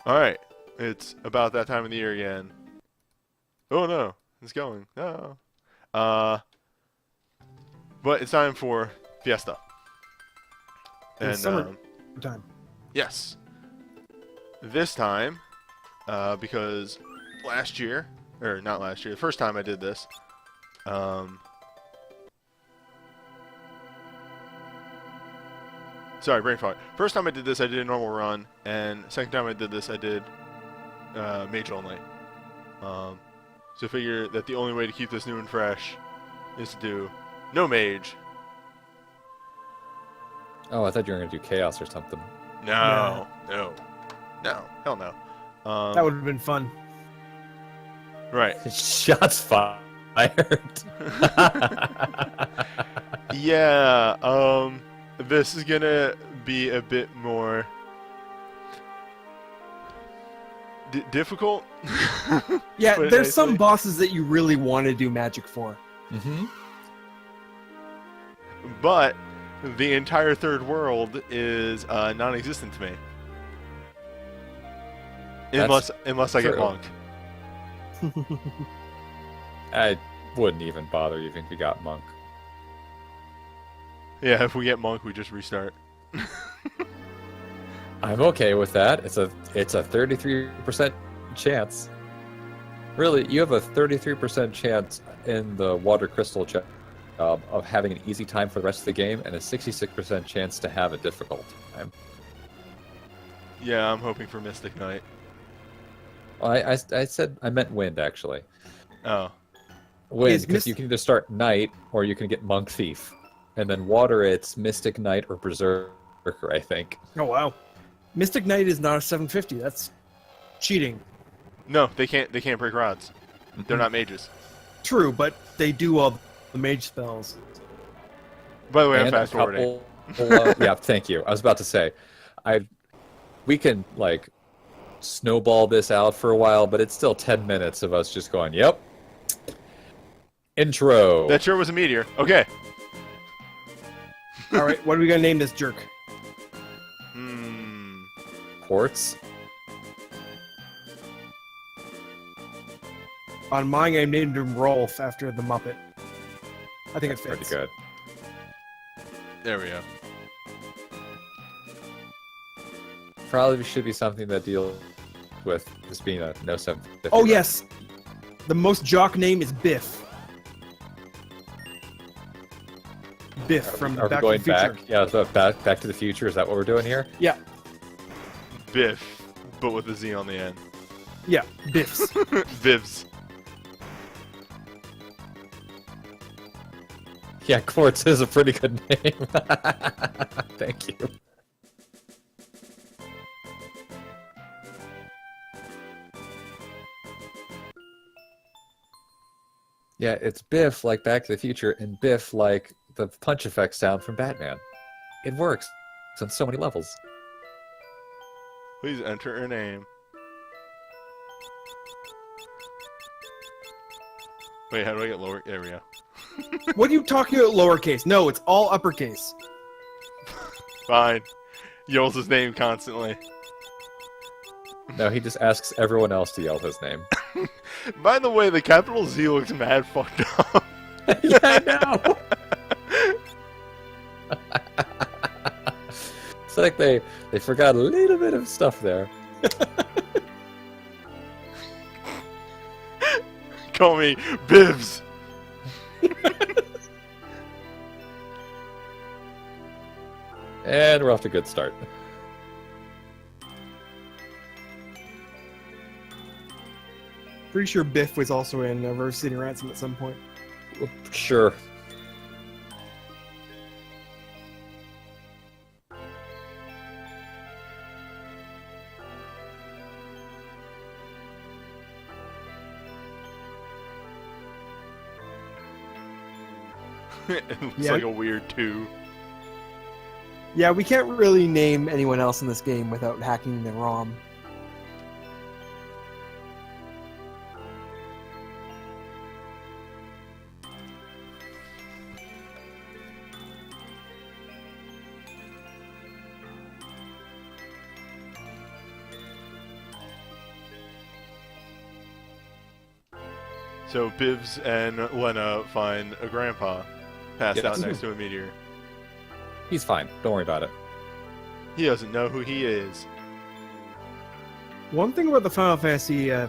Alright, it's about that time of the year again. Oh no, it's going. No. Uh, but it's time for Fiesta. In And, summertime. yes. This time, because last year, or not last year, the first time I did this, sorry, brain fog. First time I did this, I did a normal run, and second time I did this, I did mage only. So I figure that the only way to keep this new and fresh is to do no mage. Oh, I thought you were going to do chaos or something. No, no, no, hell no. That would have been fun. Right. Shots fired. Yeah, this is gonna be a bit more difficult. Yeah, Put it there's some nicely. bosses that you really want to do magic for. Mm-hmm. But the entire third world is non-existent to me. That's Unless I get true. monk. I wouldn't even bother even if you got monk. Yeah, if we get monk, we just restart. I'm okay with that. It's a 33% chance. Really, you have a 33% chance in the water crystal job of having an easy time for the rest of the game, and a 66% chance to have a difficult time. Yeah, I'm hoping for Mystic Knight. Well, I said I meant wind actually. Oh, Wind, Is because you can either start knight or you can get monk thief, and then water it's mystic knight or berserker. I think. Oh wow, Mystic Knight is not a 750. That's cheating. no, they can't break rods. They're not mages. True, but they do all the mage spells. By the way, I'm And a fast forwarding. couple, yeah, thank you. I was about to say, we can like snowball this out for a while, but it's still 10 minutes of us just going, "Yep." Intro. That sure was a meteor. Okay. All right, what are we gonna name this jerk? Quartz. On mine, I named him Rolf after the Muppet. I think it fits. Pretty good. There we go. Probably should be something that deals with this being a no 750. Oh yes, the most jock name is Biff. Biff from Are we Back to going the Future. back? Yeah, so back to the future. Is that what we're doing here? Yeah, Biff, but with a Z on the end. yeah, Biffs. Vivs. Yeah, Quartz is a pretty good name. Thank you. Yeah, it's Biff like Back to the Future, and Biff like the punch effect sound from Batman. It works on so many levels. Please enter her name. Wait, how do I get lower? There we go. What are you talking about lowercase? No, it's all uppercase. Fine. Yells his name constantly. No, he just asks everyone else to yell his name. By the way, the capital Z looks mad fucked up. Yeah, I know. It's like they forgot a little bit of stuff there. Call me Bivs. And we're off to a good start. Pretty sure Biff was also in Reverse City Ransom at some point. Sure. It looks Yeah. like a weird 2. Yeah, we can't really name anyone else in this game without hacking the ROM. So Bibs and Lena find a grandpa passed out next to a meteor. He's fine. Don't worry about it. He doesn't know who he is. One thing about the Final Fantasy V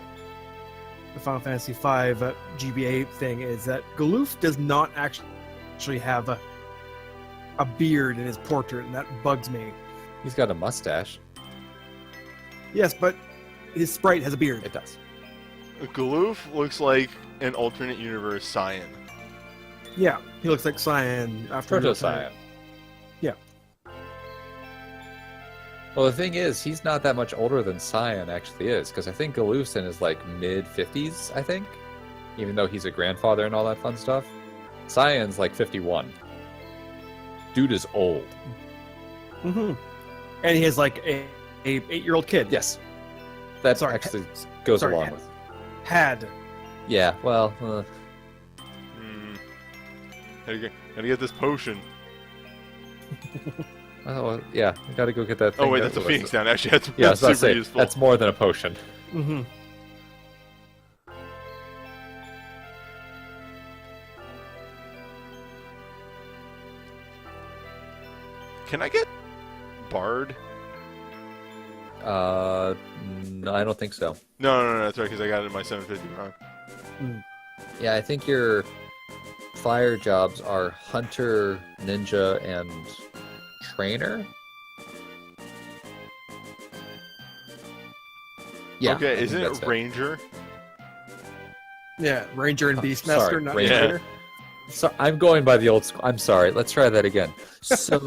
GBA thing is that Galoof does not actually have a beard in his portrait, and that bugs me. He's got a mustache. Yes, but his sprite has a beard. It does. Galoof looks like an alternate universe Cyan. Yeah, he looks like Cyan after Proto-Cyan. Yeah. Well, the thing is, he's not that much older than Cyan actually is, because I think Galoof's in his like mid-50s, I think, even though he's a grandfather and all that fun stuff. Cyan's like 51. Dude is old. Mm-hmm. And he has like a 8-year-old kid. Yes. That actually goes along with. Had. Yeah, well. Gotta get this potion. Oh, yeah. I gotta go get that thing. Oh, wait, that's a Phoenix down. Actually, that's yeah, super say, useful. That's more than a potion. Mm-hmm. Can I get Bard? No, I don't think so. No, that's right, because I got it in my 750 run. Yeah, I think your fire jobs are Hunter, Ninja, and Trainer? Yeah. Okay, isn't it Ranger? Yeah, Ranger and Beastmaster, sorry, not Ranger. Trainer. So I'm going by the old school. I'm sorry. Let's try that again. So,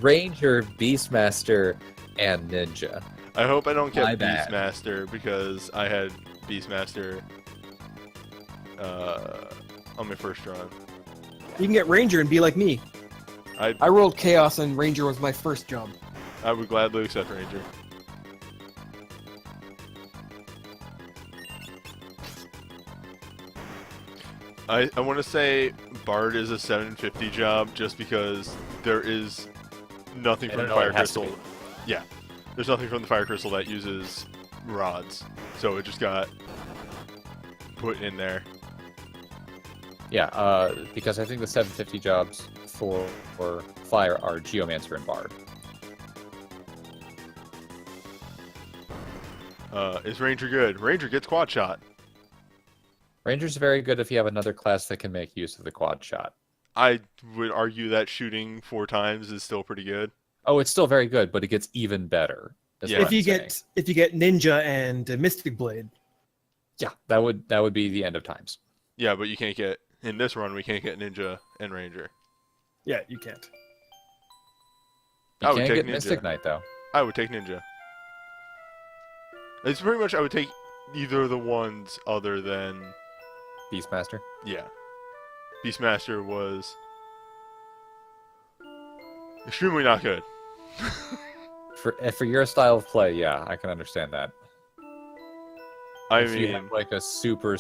Ranger, Beastmaster, and Ninja. I hope I don't get My bad. Beastmaster because I had Beastmaster on my first run. You can get Ranger and be like me. I rolled Chaos and Ranger was my first job. I would gladly accept Ranger. I want to say Bard is a 750 job just because there is nothing from the Fire Crystal. Yeah, there's nothing from the Fire Crystal that uses rods, so it just got put in there. Yeah, because I think the 750 jobs for Fire are Geomancer and Bard. Is Ranger good? Ranger gets quad shot. Ranger's very good if you have another class that can make use of the quad shot. I would argue that shooting 4 times is still pretty good. Oh, it's still very good, but it gets even better. Yeah. If you get Ninja and Mystic Blade. Yeah, that would be the end of times. Yeah, but you can't get in this run. We can't get Ninja and Ranger. Yeah, you can't. You I would can take get Ninja. Mystic Knight though. I would take Ninja. It's pretty much I would take either of the ones other than Beastmaster. Yeah. Beastmaster was extremely not good. For your style of play, yeah, I can understand that. If you have like a super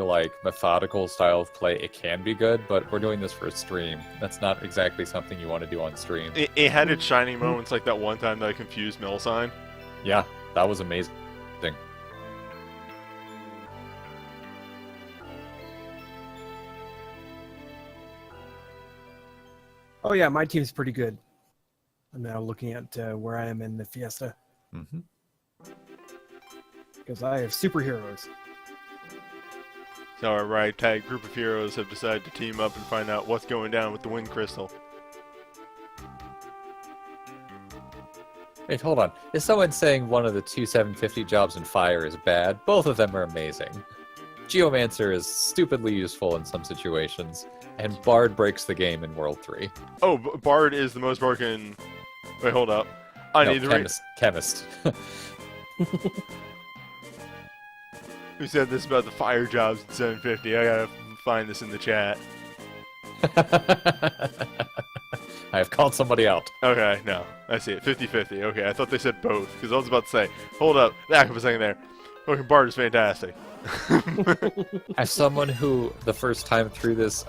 like methodical style of play, it can be good, but we're doing this for a stream. That's not exactly something you want to do on stream. It had its shining moments, like that one time that I confused Milsign. Yeah, that was amazing. Oh yeah, my team's pretty good. I'm now looking at where I am in the Fiesta. Mm-hmm. Because I have superheroes. So our ragtag group of heroes have decided to team up and find out what's going down with the Wind Crystal. Wait, hold on. Is someone saying one of the 2 750 jobs in Fire is bad? Both of them are amazing. Geomancer is stupidly useful in some situations, and Bard breaks the game in World 3. Oh, Bard is the most broken... Wait, hold up. I need to Chemist. Who said this about the fire jobs at 750? I gotta find this in the chat. I have called somebody out. Okay, no. I see it. 50-50. Okay, I thought they said both, because I was about to say, hold up, back up a second there. Fucking Bard is fantastic. As someone who, the first time through this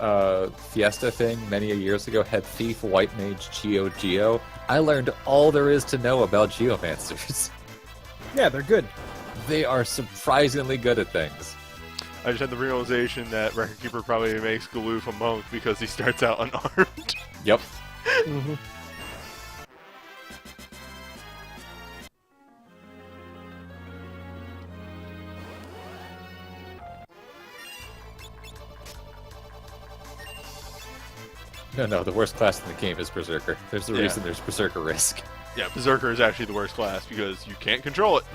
Fiesta thing many years ago, had Thief, White Mage, Geo, I learned all there is to know about Geomancers. Yeah, they're good. They are surprisingly good at things. I just had the realization that Record Keeper probably makes Galoof a monk because he starts out unarmed. Yep. Mm-hmm. No, the worst class in the game is Berserker. There's a reason there's Berserker Risk. Yeah, Berserker is actually the worst class because you can't control it.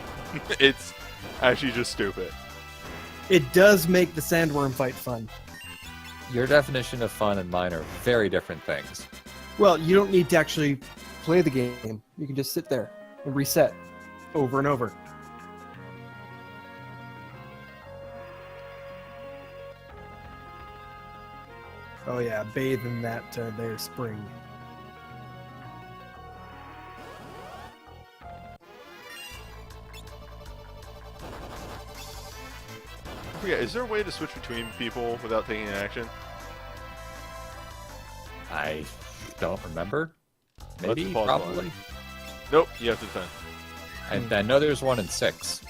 It's actually just stupid. It does make the sandworm fight fun. Your definition of fun and mine are very different things. Well, you don't need to actually play the game. You can just sit there and reset over and over. Oh yeah, bathe in that there spring. Yeah, is there a way to switch between people without taking an action? I don't remember. Let's Maybe, pause probably. one. Nope, you have to defend. I know there's one in 6.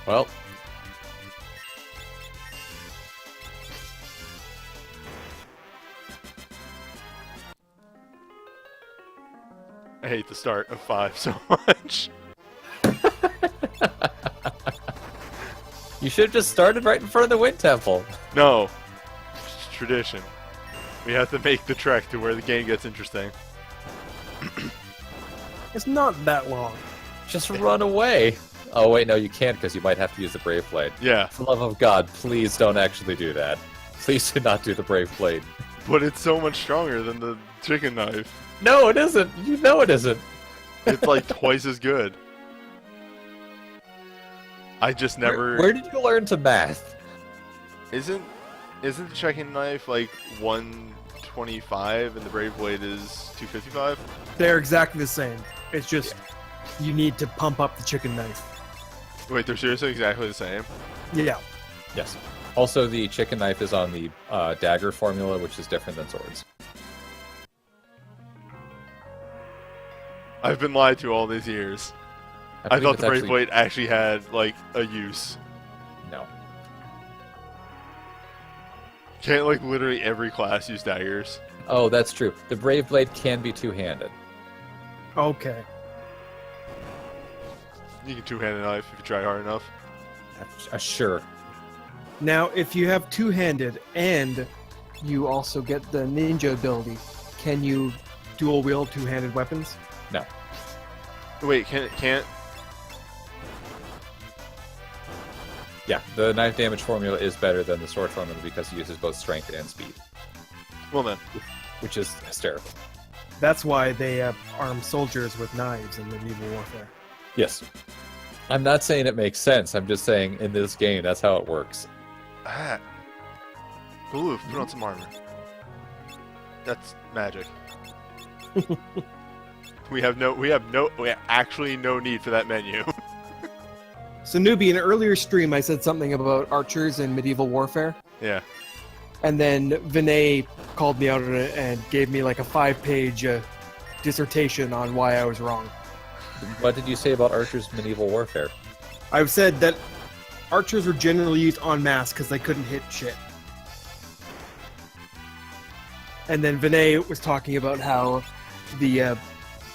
Well, I hate the start of 5 so much. you should have just started right in front of the Wind Temple. No. It's tradition. We have to make the trek to where the game gets interesting. It's not that long. Just run away. Oh, wait, no, you can't because you might have to use the Brave Blade. Yeah, For the love of God, please don't actually do that. Please do not do the Brave Blade. but it's so much stronger than the chicken knife. No, it isn't. You know it isn't. It's like twice as good. I just never... Where did you learn to math? Isn't the chicken knife like 125 and the Brave Blade is 255? They're exactly the same. It's just you need to pump up the chicken knife. Wait, they're seriously exactly the same? Yeah. Yes. Also, the chicken knife is on the dagger formula, which is different than swords. I've been lied to all these years. I thought the Brave Blade actually had, like, a use. No. Can't, like, literally every class use daggers? Oh, that's true. The Brave Blade can be two-handed. Okay. You can two-hand a knife if you try hard enough. Sure. Now, if you have two-handed and you also get the ninja ability, can you dual-wield two-handed weapons? No. Wait, can't... Yeah, the knife damage formula is better than the sword formula because it uses both strength and speed, Well then. which is hysterical. That's why they arm soldiers with knives in medieval warfare. Yes. I'm not saying it makes sense. I'm just saying in this game, that's how it works. Ah. Galoof, put on some armor. That's magic. We have actually no need for that menu. So, Newbie, in an earlier stream, I said something about archers in medieval warfare. Yeah. And then Vinay called me out on it and gave me like a 5-page dissertation on why I was wrong. What did you say about archers medieval warfare? I've said that archers were generally used en masse because they couldn't hit shit. And then Vinay was talking about how the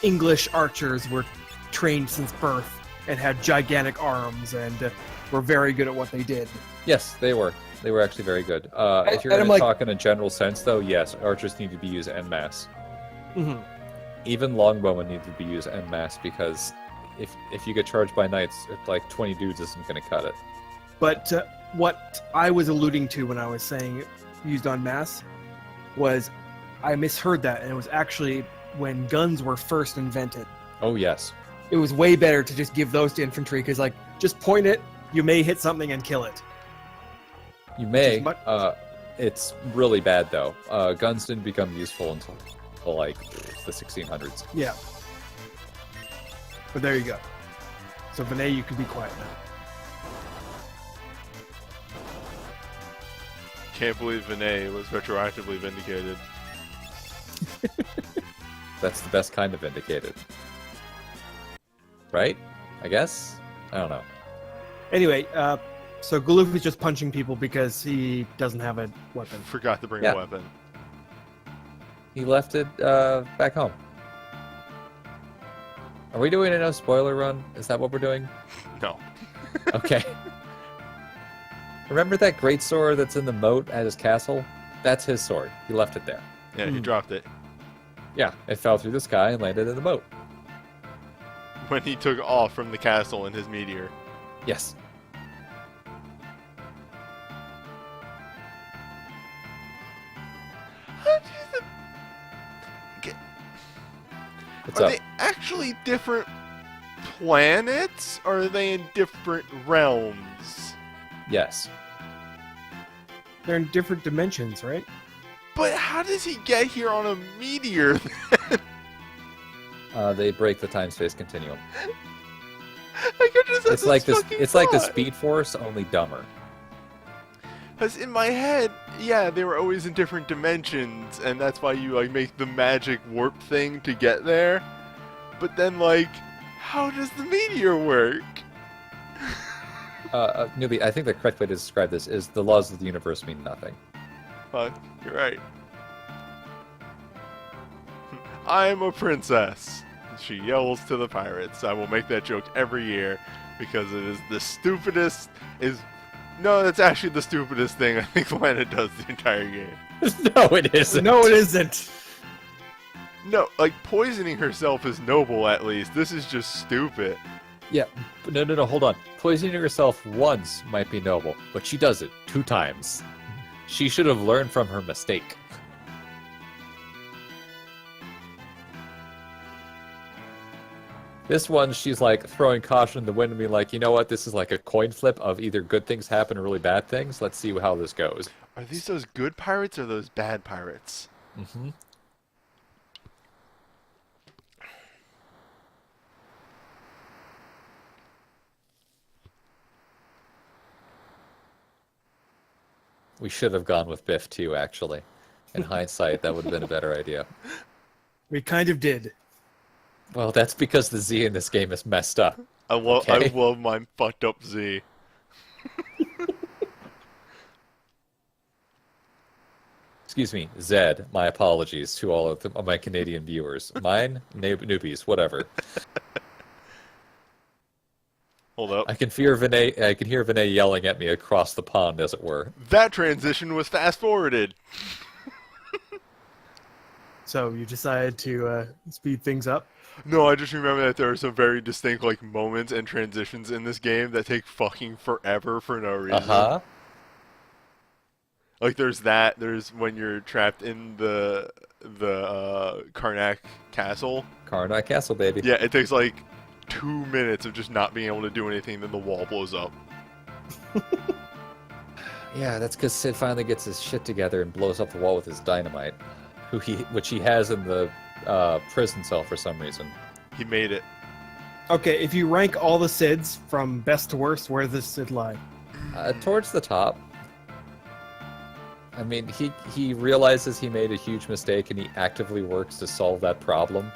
English archers were trained since birth and had gigantic arms and were very good at what they did. Yes, they were. They were actually very good. If you're and going I'm to like- talk in a general sense, though, yes, archers need to be used en masse. Mm-hmm. Even longbowmen need to be used en masse because if you get charged by knights, if like 20 dudes isn't going to cut it. But what I was alluding to when I was saying used en masse was I misheard that, and it was actually when guns were first invented. Oh, yes. It was way better to just give those to infantry because, like, just point it, you may hit something and kill it. You may. Which is It's really bad, though. Guns didn't become useful until like the 1600s. Yeah. But there you go. So, Vinay, you can be quiet now. Can't believe Vinay was retroactively vindicated. That's the best kind of vindicated. Right? I guess? I don't know. Anyway, so Galoof is just punching people because he doesn't have a weapon. Forgot to bring Yeah. a weapon. He left it back home. Are we doing a no spoiler run? Is that what we're doing? No. Okay. Remember that great sword that's in the moat at his castle? That's his sword. He left it there. Yeah, he dropped it. Yeah, it fell through the sky and landed in the moat. When he took off from the castle in his meteor. Yes. How do you get... What's Are up? they actually different planets? Or are they in different realms? Yes. They're in different dimensions, right? But how does he get here on a meteor? They break the time-space continuum. Like, I just had It's like this. fucking It's like the thought. Speed Force, only dumber. Because in my head, yeah, they were always in different dimensions, and that's why you like make the magic warp thing to get there. But then, like, how does the meteor work? Newbie, I think the correct way to describe this is the laws of the universe mean nothing. Fuck, you're right. I'm a princess. She yells to the pirates. I will make that joke every year because it is the stupidest. No, that's actually the stupidest thing I think Lana does the entire game. No, it isn't. No, it isn't. No, like poisoning herself is noble at least. This is just stupid. Yeah, but no, hold on. Poisoning herself once might be noble, but she does it 2 times. She should have learned from her mistake. This one, she's like throwing caution in the wind and being like, you know what, this is like a coin flip of either good things happen or really bad things. Let's see how this goes. Are these those good pirates or those bad pirates? Mm-hmm. We should have gone with Biff too, actually. In hindsight, that would have been a better idea. We kind of did. Well, that's because the Z in this game is messed up. I Okay. love my fucked up Z. Excuse me, Zed. My apologies to all of my Canadian viewers. Mine, newbies, whatever. Hold up. I can hear Vinay yelling at me across the pond, as it were. That transition was fast forwarded. So you decided to speed things up. No, I just remember that there are some very distinct like moments and transitions in this game that take fucking forever for no reason. Uh-huh. Like there's when you're trapped in the Karnak castle. Karnak Castle, baby. Yeah, it takes like 2 minutes of just not being able to do anything, then the wall blows up. Yeah, that's because Sid finally gets his shit together and blows up the wall with his dynamite, which he has in the prison cell for some reason. He made it. Okay, if you rank all the Sids from best to worst, where does Sid lie? Towards the top. I mean, he realizes he made a huge mistake and he actively works to solve that problem.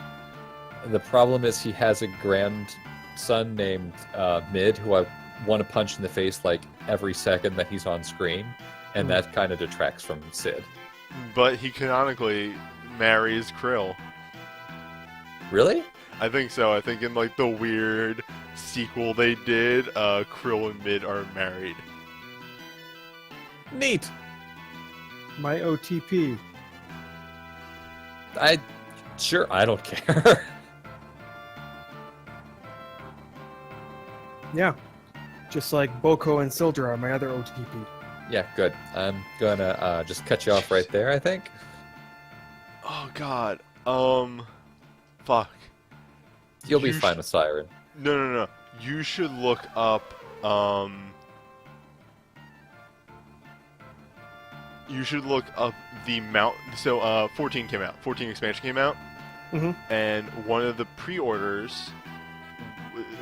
The problem is he has a grandson named Mid, who I want to punch in the face like every second that he's on screen, and that kind of detracts from Sid. But he canonically marries Krill. Really? I think so. I think in like the weird sequel they did, Krill and Mid are married. Neat. My OTP. I don't care. Yeah. Just like Boko and Sildra are my other OTP. Yeah, good. I'm gonna just cut you off right there, I think. Oh god. Fuck. You'll be You fine with Siren. No. You should look up, you should look up the mount. So, 14 came out. 14 expansion came out. Mhm. And one of the pre-orders,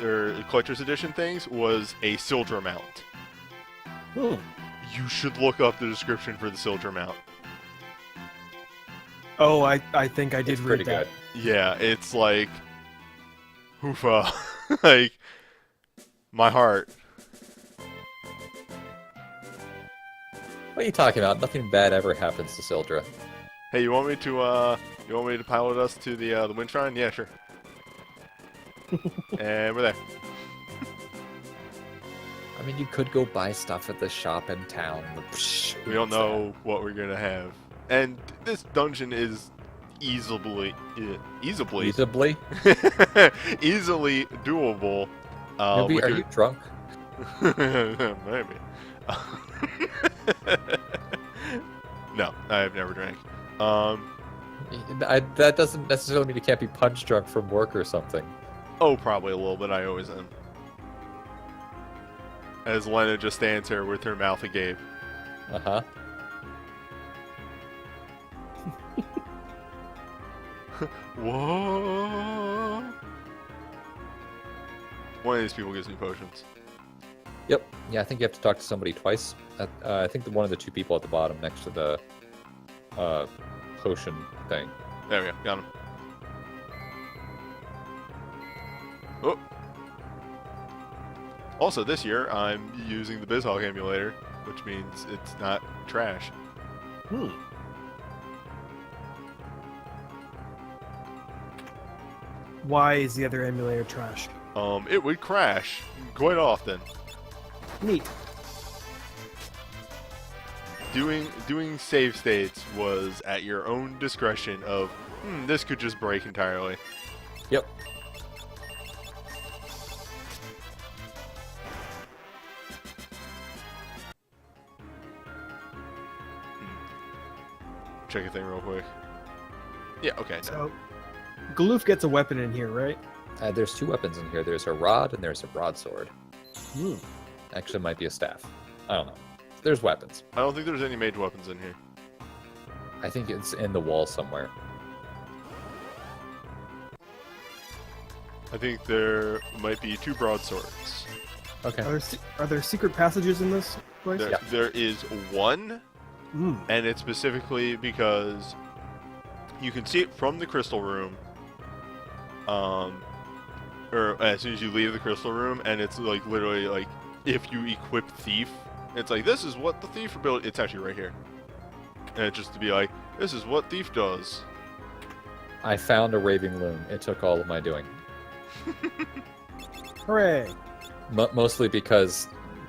or collector's edition things, was a Sildra mount. Hmm. You should look up the description for the Sildra mount. Oh, I think I did It's read pretty that. good. Yeah, it's like, hoofa, like my heart. What are you talking about? Nothing bad ever happens to Sildra. Hey, you want me to pilot us to the wind shrine? Yeah, sure. And we're there. I mean, you could go buy stuff at the shop in town. We don't know what we're gonna have, and this dungeon is easily Easily? easily doable. Newbie, with are your- you drunk? Maybe. No, I've never drank. That doesn't necessarily mean you can't be punch drunk from work or something. Oh, probably a little bit. I always am. As Lena just stands here with her mouth agape. Uh-huh. Whoa! One of these people gives me potions. Yep. Yeah, I think you have to talk to somebody twice. I think one of the two people at the bottom next to the potion thing. There we go. Got him. Oh. Also, this year I'm using the BizHawk emulator, which means it's not trash. Hmm. Why is the other emulator trash? It would crash quite often. Neat. Doing save states was at your own discretion of, this could just break entirely. Yep. Check a thing real quick. Yeah, okay. So, Galoof gets a weapon in here, right? There's two weapons in here. There's a rod and there's a broadsword. Hmm. Actually, it might be a staff. I don't know. There's weapons. I don't think there's any mage weapons in here. I think it's in the wall somewhere. I think there might be two broadswords. Okay. Are there secret passages in this place? There is one, Hmm. and it's specifically because you can see it from the crystal room. Or as soon as you leave the crystal room, and it's like literally like if you equip thief, it's like this is what the thief ability. It's actually right here, and it's just to be like this is what thief does. I found a raving loon. It took all of my doing. Hooray! Mostly because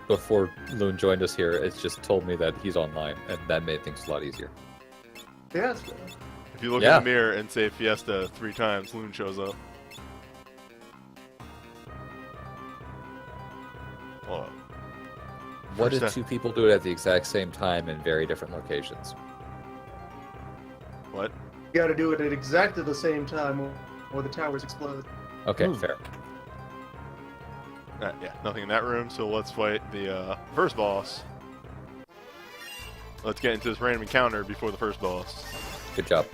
before Loon joined us here, it's just told me that he's online, and that made things a lot easier. Yes. If you look Yeah. in the mirror and say Fiesta 3 times, Loon shows up. Hold on. What First if time- two people do it at the exact same time in very different locations? What? You gotta do it at exactly the same time or the towers explode. Okay, Hmm. fair. Yeah, nothing in that room. So let's fight the first boss. Let's get into this random encounter before the first boss. Good job.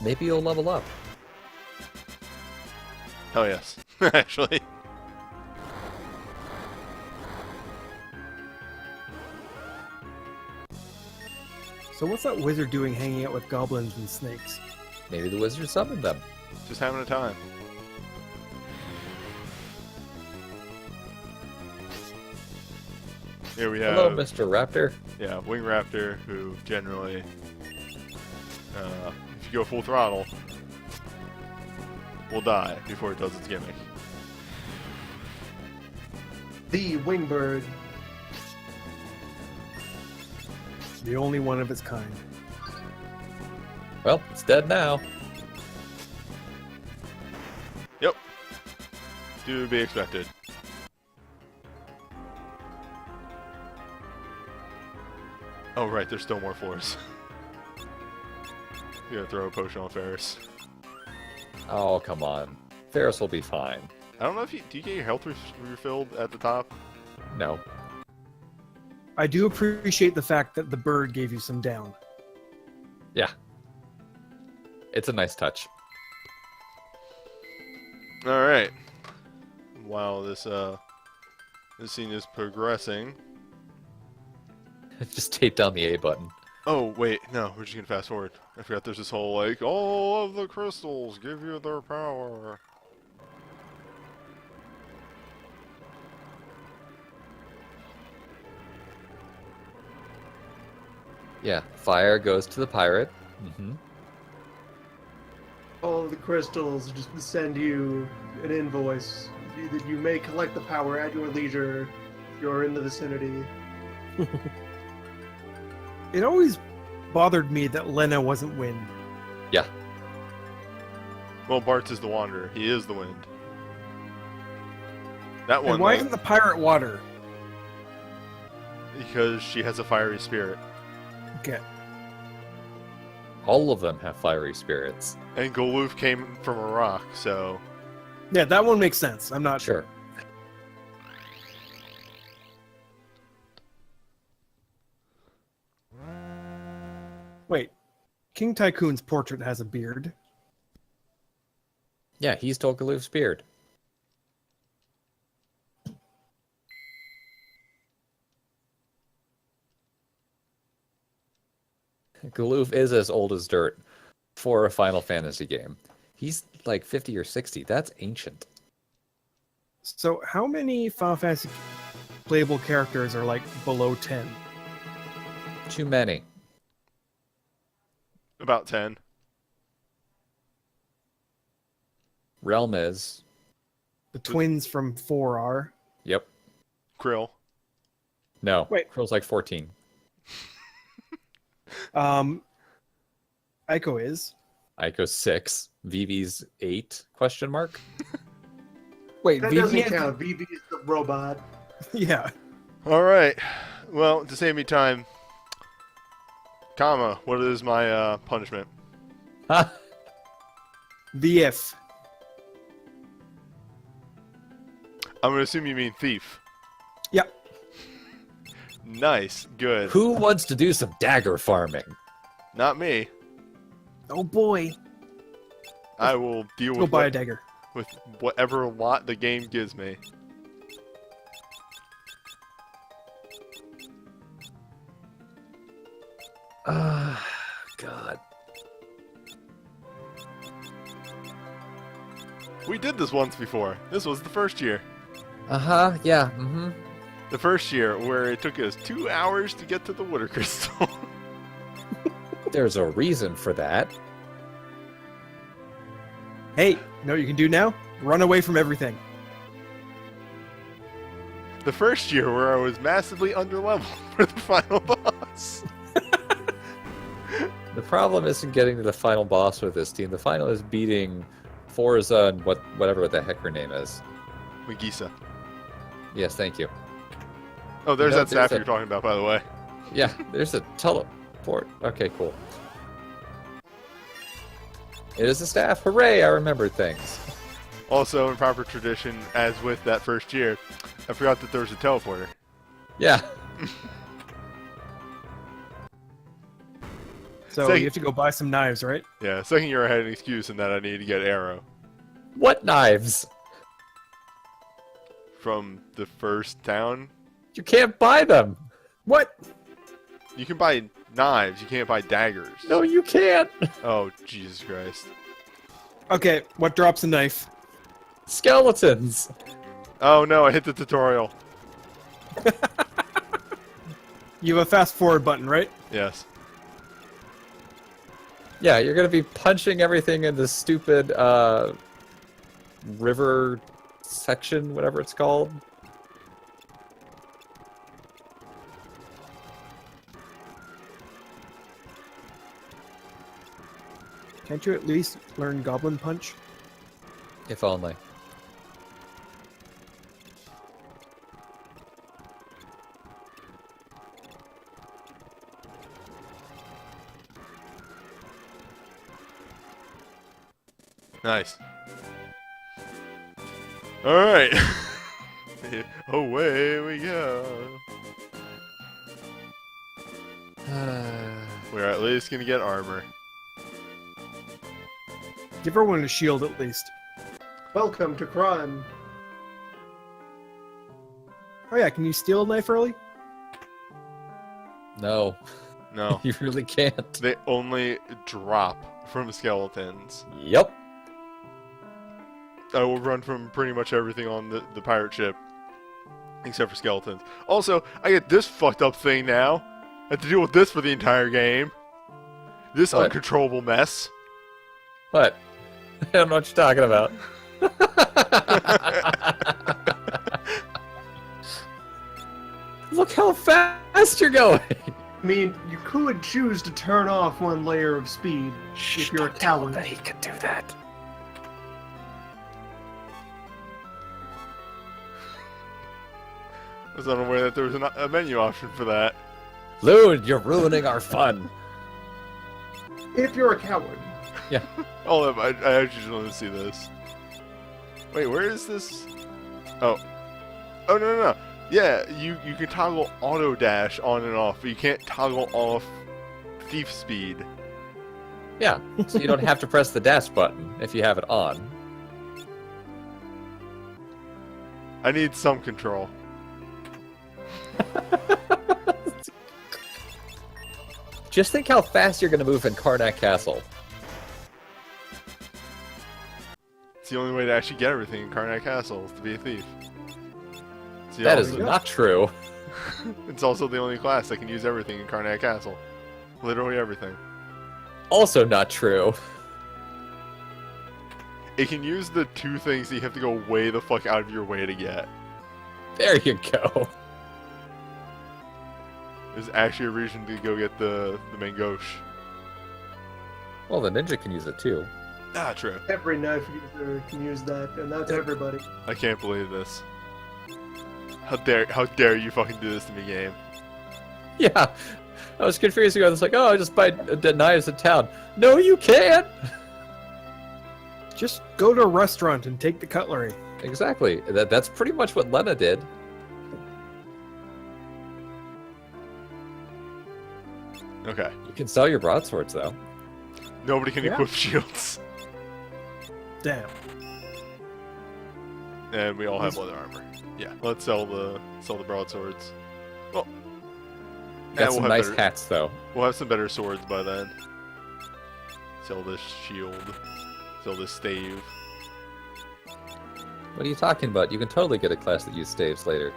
Maybe you'll level up. Hell yes, actually. So what's that wizard doing hanging out with goblins and snakes? Maybe the wizard summoned them. Just having a time. Here we have, Hello, Mr. Raptor. yeah, Wing Raptor, who generally, if you go full throttle, will die before it does its gimmick. The wingbird. The only one of its kind. Well, it's dead now. Yep. To be expected. Oh right, there's still more floors. You gotta throw a potion on Ferris. Oh, come on. Ferris will be fine. I don't know if do you get your health refilled at the top? No. I do appreciate the fact that the bird gave you some down. Yeah. It's a nice touch. All right. While this scene is progressing, Just tape down the A button. Oh, wait, no, we're just gonna fast forward. I forgot there's this whole, like, all of the crystals give you their power. Yeah, fire goes to the pirate. Mm-hmm. All of the crystals just send you an invoice that you may collect the power at your leisure if you're in the vicinity. It always bothered me that Lena wasn't wind. Yeah. Well, Bart is the Wanderer. He is the wind. That one, And why like, isn't the pirate water? because she has a fiery spirit. Okay. All of them have fiery spirits. And Goloof came from a rock, so... Yeah, that one makes sense. I'm not Sure. Wait. King Tycoon's portrait has a beard. Yeah, he's Tolkaloof's beard. Goloof is as old as dirt for a Final Fantasy game. He's like 50 or 60. That's ancient. So how many Final Fantasy playable characters are like below 10? Too many. About 10. Realm is. The twins from 4 are. Yep. Krill. No. Wait. Krill's like 14. Aiko is. Aiko's 6. Vivi's 8? Question mark. Wait, That Vivi doesn't has- count. Vivi is the robot. Yeah. Alright. Well, to save me time... Comma, what is my, punishment? Ha! VF. I'm gonna assume you mean thief. Yep. Nice. Good. Who wants to do some dagger farming? Not me. Oh boy. I will deal Go with, buy a dagger. with whatever lot the game gives me. God. We did this once before. This was the first year. Uh-huh, yeah, mm-hmm. The first year where it took us 2 hours to get to the water crystal. There's a reason for that. Hey, you know what you can do now? Run away from everything. The first year where I was massively underleveled for the final boss. The problem isn't getting to the final boss with this team. The final is beating Forza and whatever the heck her name is. Magisa. Yes, thank you. Oh, there's No, that staff there's you're talking about, by the way. Yeah, there's a teleport. Okay, cool. It is a staff. Hooray, I remembered things. Also, in proper tradition, as with that first year, I forgot that there was a teleporter. Yeah. So So you have to go buy some knives, right? Yeah, second year I had an excuse in that I needed to get arrow What knives? from the first town. You can't buy them. What? You can buy knives, you can't buy daggers. No, you can't. Oh, Jesus Christ. Okay, what drops a knife? Skeletons. Oh no, I hit the tutorial. You have a fast forward button, right? Yes. Yeah, you're gonna be punching everything in this stupid river section, whatever it's called. Can't you at least learn Goblin Punch? If only. Nice. Alright. Away we go. We're at least gonna get armor. Give everyone a shield at least. Welcome to crime. Oh yeah, can you steal a knife early? No. No. You really can't. They only drop from skeletons. Yep. I will run from pretty much everything on the pirate ship, except for skeletons. Also, I get this fucked up thing now. I have to deal with this for the entire game. This What? uncontrollable mess. What? I don't know what you're talking about. Look how fast you're going. I mean, you could choose to turn off one layer of speed if you're a coward. he can do that. I was unaware that there was a menu option for that. Loon, you're ruining our fun. If you're a coward. Hold up, I actually just wanted to see this. Wait, where is this? Oh. Oh, no. Yeah, you can toggle auto dash on and off, but you can't toggle off thief speed. Yeah, so you don't have to press the dash button if you have it on. I need some control. Just think how fast you're going to move in Karnak Castle. It's the only way to actually get everything in Karnak Castle, is to be a thief. That is not true. It's also the only class that can use everything in Karnak Castle. Literally everything. Also not true. It can use the two things that you have to go way the fuck out of your way to get. There you go. There's actually a reason to go get the Mangosh. Well, the ninja can use it too. Ah, true. Every knife user can use that, and that's everybody. I can't believe this. How dare you fucking do this to me, game? Yeah, I was confused ago. It's like, oh, I just buy knives in town. No, you can't. Just go to a restaurant and take the cutlery. Exactly. That's pretty much what Lena did. Okay. You can sell your broadswords though. Nobody can Yeah. equip shields. Damn. And we all have leather armor. Yeah, let's sell the broadswords. Well, Got we'll some have nice better, hats though. we'll have some better swords by then. Sell this shield. Sell this stave. What are you talking about? You can totally get a class that uses staves later.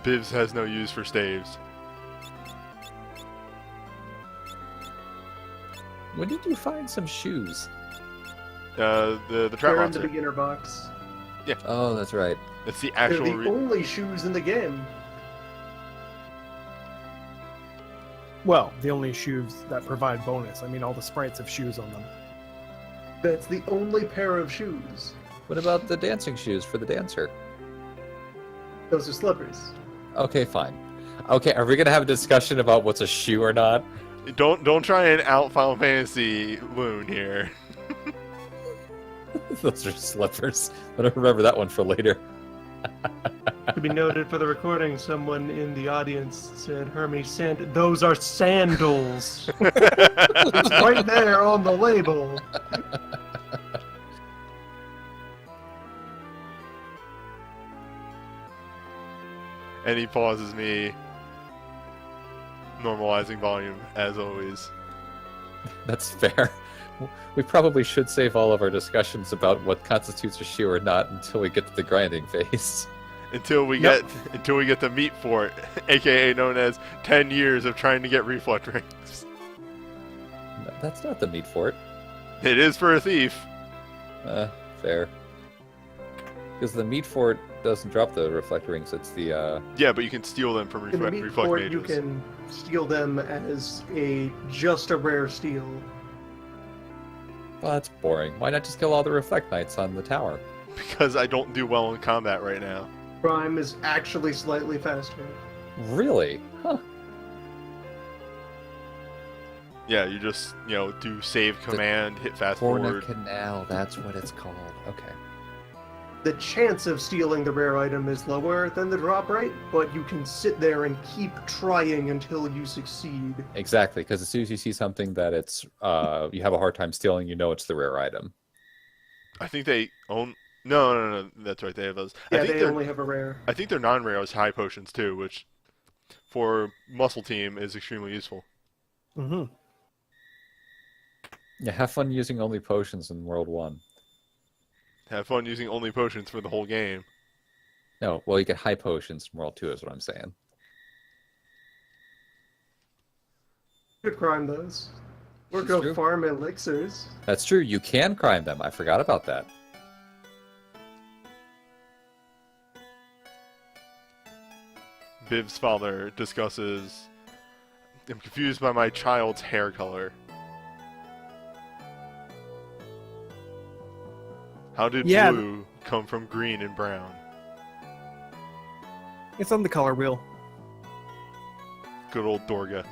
Bivs has no use for staves. When did you find some shoes? The trap They're in the monster. beginner box. Oh, that's right. That's the They're actual. the only shoes in the game. Well, the only shoes that provide bonus. I mean, all the sprites have shoes on them. That's the only pair of shoes. What about the dancing shoes for the dancer? Those are slippers. Okay, fine. Okay, are we gonna have a discussion about what's a shoe or not? Don't try and out Final Fantasy Loon here. Those are slippers. But I remember that one for later. To be noted for the recording, someone in the audience said, Hermes, those are sandals. It's right there on the label. And he pauses me, normalizing volume as always. That's fair. We probably should save all of our discussions about what constitutes a shoe or not until we get to the grinding phase. Until we Yep. get the meat for it, aka known as 10 years of trying to get reflect rings. No, that's not the meat for it. It is for a thief. Fair. Because the meat for it doesn't drop the reflect rings, it's the, Yeah, but you can steal them from In the meat reflect fort, mages. you can steal them as just a rare steal. well, that's boring. Why not just kill all the reflect knights on the tower? Because I don't do well in combat right now. Prime is actually slightly faster. Really? Huh. Yeah, you just, do save command, hit fast Corner forward. Canal, that's what it's called. Okay. The chance of stealing the rare item is lower than the drop rate, but you can sit there and keep trying until you succeed. Exactly, because as soon as you see something that it's you have a hard time stealing, you know it's the rare item. I think they own... No, that's right, they have those. Yeah, I think they they're only have a rare. I think their non-rare is high potions too, which for muscle team is extremely useful. Mm-hmm. Yeah, have fun using only potions in World 1. Have fun using only potions for the whole game. No, well, you get high potions in World 2 is what I'm saying. Could crime those. Or It's go true. farm elixirs. That's true, you can crime them. I forgot about that. Biv's father discusses, I'm confused by my child's hair color. How did Yeah. blue come from green and brown? It's on the color wheel. Good old Dorga.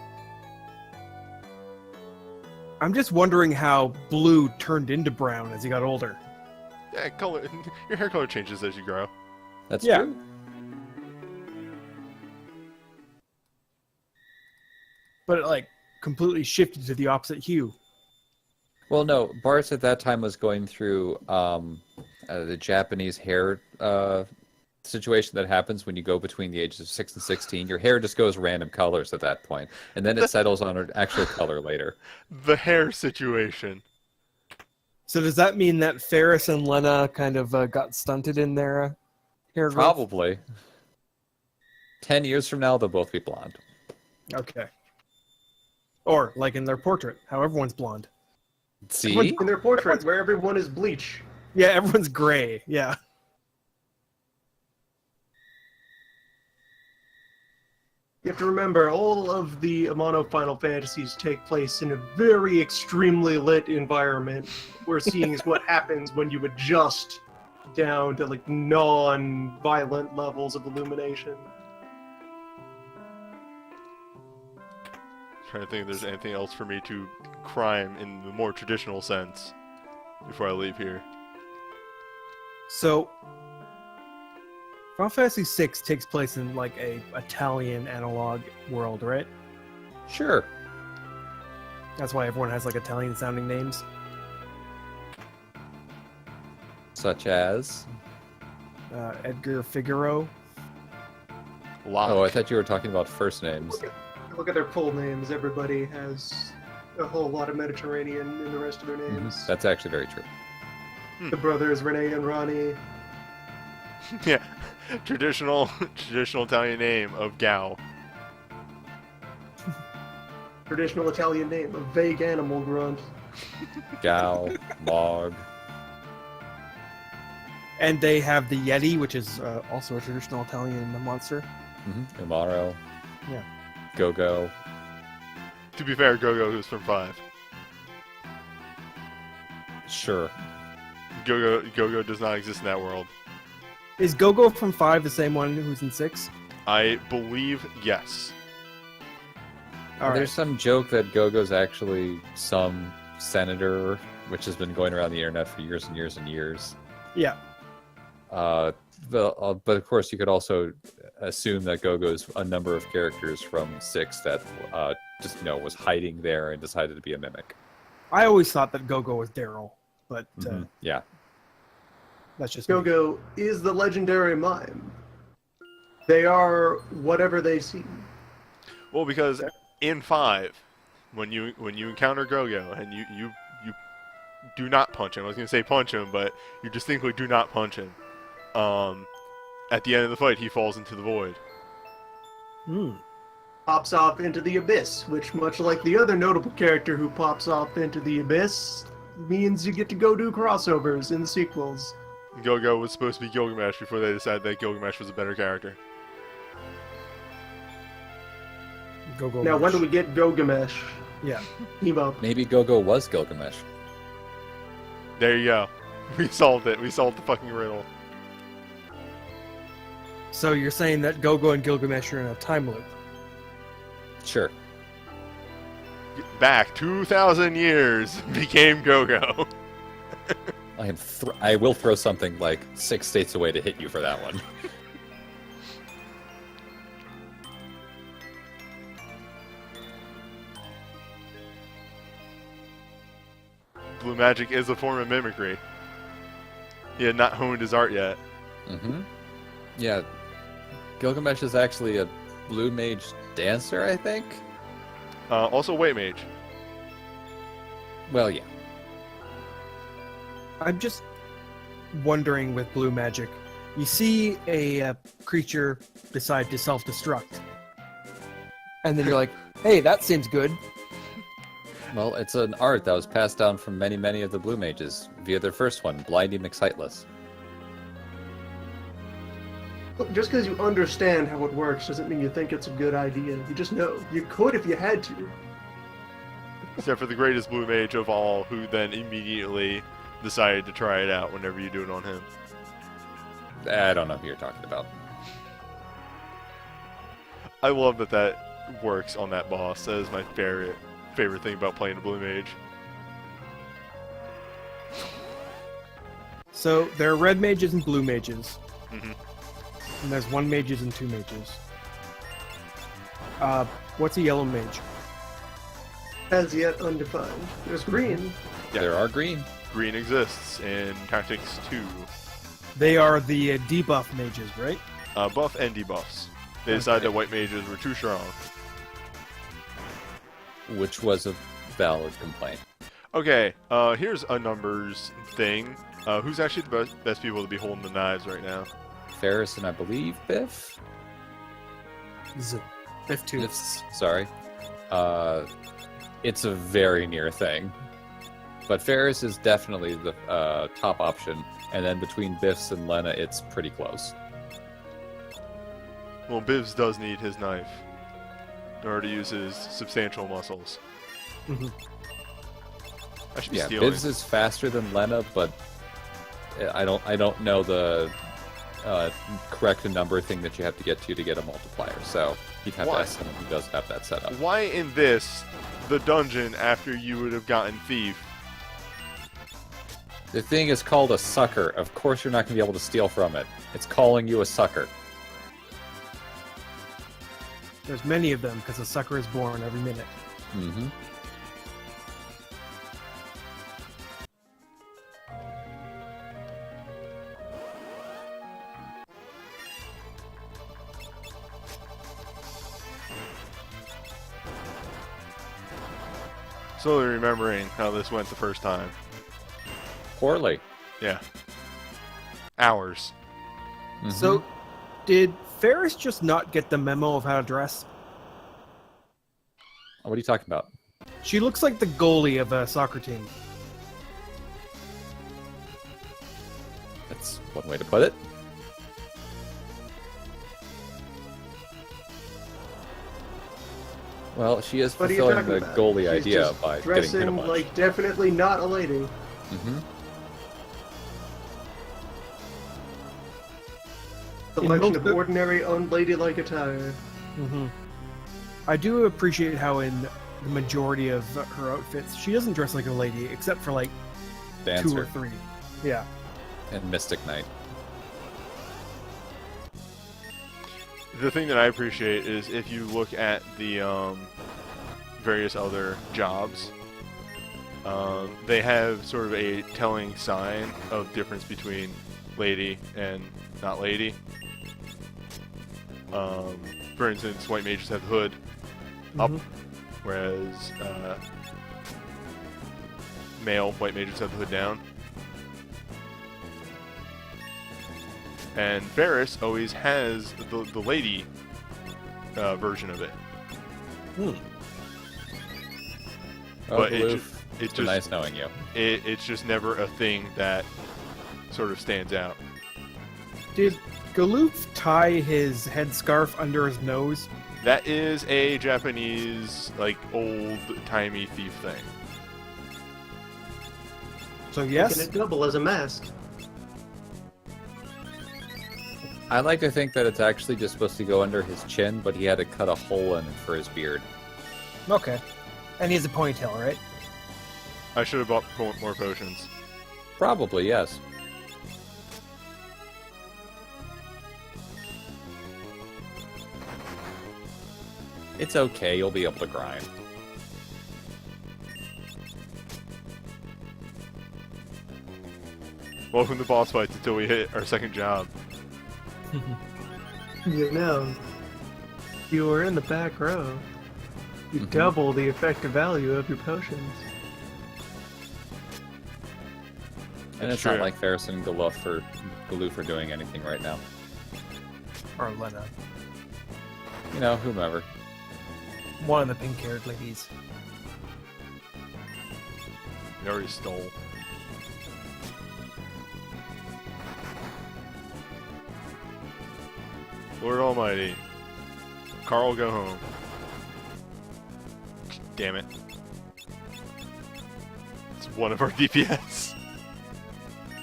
I'm just wondering how blue turned into brown as he got older. Yeah, color. Your hair color changes as you grow. That's Yeah. true. But it, like, completely shifted to the opposite hue. Well, no, Bart at that time was going through the Japanese hair situation that happens when you go between the ages of 6 and 16. Your hair just goes random colors at that point, and then it settles on an actual color later. The hair situation. So does that mean that Ferris and Lena kind of got stunted in their hair growth? Probably. 10 years from now, they'll both be blonde. Okay. Or, like in their portrait, how everyone's blonde. See? In their portrait, where everyone is bleach. Yeah, everyone's gray. Yeah. You have to remember, all of the Amano Final Fantasies take place in a very extremely lit environment. We're seeing is what happens when you adjust down to like non-violent levels of illumination. Trying to think if there's anything else for me to crime in the more traditional sense before I leave here. So, Final Fantasy VI takes place in like a Italian analog world, right? Sure. That's why everyone has like Italian sounding names. Such as? Edgar Figaro. Locke. Oh, I thought you were talking about first names. Look at their full names. Everybody has a whole lot of Mediterranean in the rest of their names. That's actually very true. The brothers Renee and Ronnie. Yeah, traditional Italian name of Gao. Traditional Italian name, a vague animal grunt. Gal, Mog. And they have the Yeti, which is also a traditional Italian monster. Amaro. Yeah. Gogo. To be fair, Gogo is from 5. Sure. Gogo does not exist in that world. Is Gogo from 5 the same one who's in 6? I believe yes. All There's some joke that Gogo's actually some senator, which has been going around the internet for years and years and years. Yeah. But of course, you could also assume that Gogo's a number of characters from 6 that just was hiding there and decided to be a mimic. I always thought that Gogo was Daryl, but Yeah. that's just me. Gogo is the legendary mime. They are whatever they seem. Well, because in 5, when you encounter Gogo and you do not punch him. I was gonna say punch him, but you distinctly do not punch him. At the end of the fight, he falls into the void. Pops off into the abyss, which, much like the other notable character who pops off into the abyss, means you get to go do crossovers in the sequels. Gogo was supposed to be Gilgamesh before they decided that Gilgamesh was a better character. Gogo. Now, when do we get Gilgamesh? Yeah. Team up. Maybe Gogo was Gilgamesh. There you go. We solved it. We solved the fucking riddle. So you're saying that Gogo and Gilgamesh are in a time loop? Sure. Back 2,000 years became Gogo. I will throw something like 6 states away to hit you for that one. Blue magic is a form of mimicry. He had not honed his art yet. Yeah. Gilgamesh is actually Blue Mage Dancer, I think? Also White Mage. Well, yeah. I'm just wondering with blue magic, you see a creature decide to self-destruct, and then you're like, hey, that seems good. Well, it's an art that was passed down from many, many of the Blue Mages via their first one, Blinding Sightless. Look, just because you understand how it works doesn't mean you think it's a good idea. You just know. You could if you had to. Except for the greatest blue mage of all, who then immediately decided to try it out whenever you do it on him. I don't know who you're talking about. I love that works on that boss. That is my favorite thing about playing a blue mage. So there are red mages and blue mages, Mhm. and there's one mages and two mages. What's a yellow mage? As yet undefined. There's green. Yeah. There are green. Green exists in Tactics 2. They are the debuff mages, right? Buff and debuffs. They Okay. decided that white mages were too strong. Which was a valid complaint. Okay, here's a numbers thing. Who's actually the best people to be holding the knives right now? Ferris and I believe Biff? If two. Sorry. It's a very near thing. But Ferris is definitely the top option, and then between Biffs and Lena, it's pretty close. Well, Bivs does need his knife in order to use his substantial muscles. Mhm. I should be Yeah, stealing. Bivs is faster than Lena, but I don't know the correct number thing that you have to get to get a multiplier. So you'd have to Why? ask someone who does have that set up. Why in this, the dungeon after you would have gotten Thief? The thing is called a sucker. Of course you're not going to be able to steal from it. It's calling you a sucker. There's many of them because a sucker is born every minute. Mm-hmm. Slowly remembering how this went the first time. Poorly. Yeah. Hours. Mhm. So, did Ferris just not get the memo of how to dress? What are you talking about? She looks like the goalie of a soccer team. That's one way to put it. Well, she is What are you fulfilling talking the about? goalie She's idea just by getting hit a dressing bunch. like definitely not a lady. Mm-hmm. Selection most of of- ordinary, unladylike attire. Mm-hmm. I do appreciate how in the majority of her outfits, she doesn't dress like a lady, except for like 2 or Dancer 3. Yeah. and Mystic Knight. The thing that I appreciate is if you look at the various other jobs, they have sort of a telling sign of difference between lady and not lady. For instance, white mages have the hood up, Mhm. whereas male white mages have the hood down. And Ferris always has the lady version of it. Oh, But it Aloof. it It's been just nice knowing you. it's just never a thing that sort of stands out. Did Galoof tie his headscarf under his nose? That is a Japanese, like, old-timey thief thing. So Making yes, it double as a mask. I like to think that it's actually just supposed to go under his chin, but he had to cut a hole in it for his beard. okay. And he has a ponytail, right? I should have bought more potions. Probably, yes. It's okay, you'll be able to grind. Welcome to boss fights until we hit our second job. You know. You were in the back row. You double the effective value of your potions. And it's not like Ferris and Galoof are doing anything right now. Or Lena. You know, whomever. One of the pink-haired ladies. He already stole. Lord Almighty. Carl, go home. Damn it. It's one of our DPS.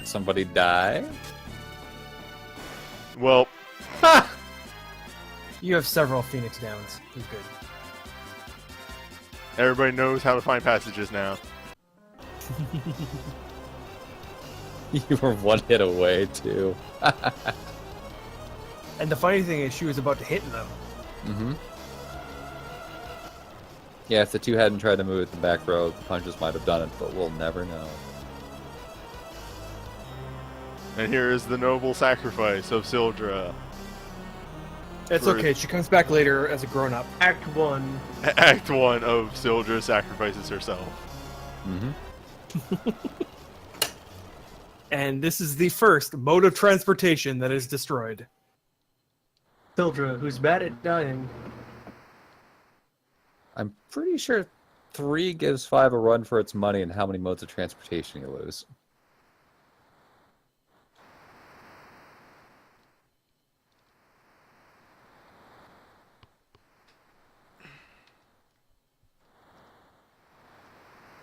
Somebody die? Well, ha! You have several Phoenix Downs. You're good. Everybody knows how to find passages now. You were one hit away, too. And the funny thing is, she was about to hit them. Mm-hmm. Yeah, if the two hadn't tried to move it the back row, the punches might have done it, but we'll never know. And here is the noble sacrifice of Sildra. It's okay. She comes back later as a grown-up. Act 1. Act 1 of Sildra sacrifices herself. Mm-hmm. And this is the first mode of transportation that is destroyed. Sildra, who's bad at dying. I'm pretty sure 3 gives 5 a run for its money and how many modes of transportation you lose.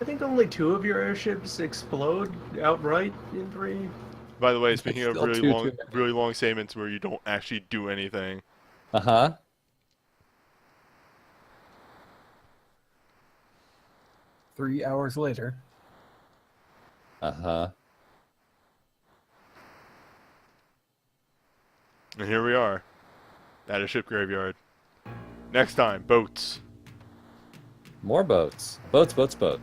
I think only 2 of your airships explode outright in 3. By the way, speaking of Still really long segments where you don't actually do anything. Uh-huh. Three hours later. Uh-huh. And here we are. At a ship graveyard. Next time, boats. More boats. Boats, boats, boat.